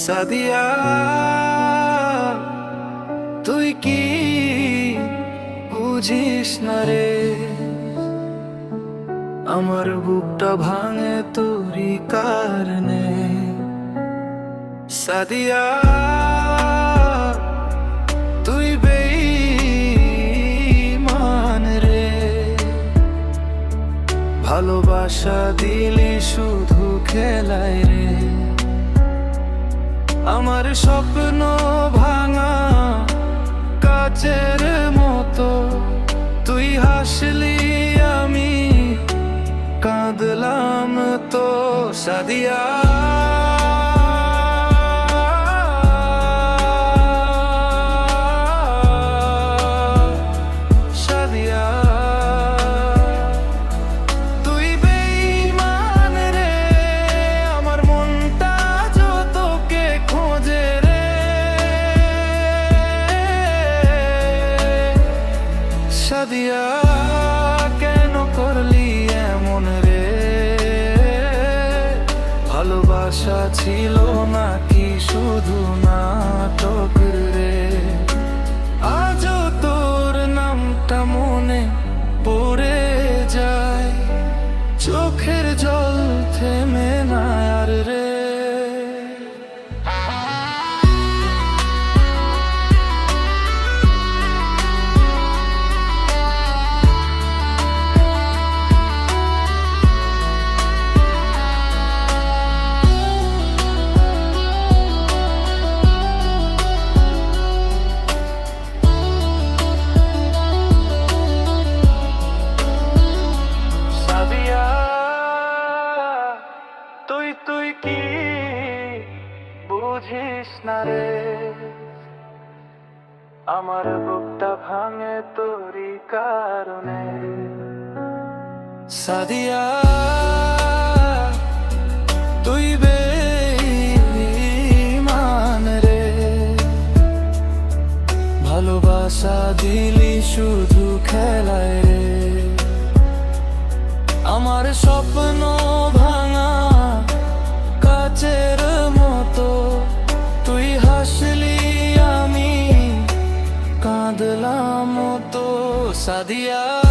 সাদিয়া, তুই কি বুঝিস না রে, আমার বুকটা ভাঙে তোরই কারণে। সাদিয়া, তুই বেঈমান রে, ভালোবাসা দিলি শুধু খেলায় রে। আমার স্বপ্ন ভাঙা কাচের মতো, তুই হাসলি আমি কাঁদলাম তো। সাদিয়া, সাদিয়া, তুই বেঈমান রে, আমার মনটা যতকে খোঁজে রে। সাদিয়া, কেন করলি এমন রে, ভালোবাসা ছিল নাকি শুধু নাটক রে। আজও তোর নামটা মনে পড়ে যায়, চোখের জল থেমে না আর রে। তুই কি বুঝিস না রে, আমার বুকটা ভাঙে তোরই কারণে। সাদিয়া, তুই বেঈমান রে, ভালোবাসা দিলি শুধু খেলায় রে। আমার স্বপ্ন ভাঙা কাচের মতো, তুই হাসলি আমি কাঁদলাম তো। সাদিয়া।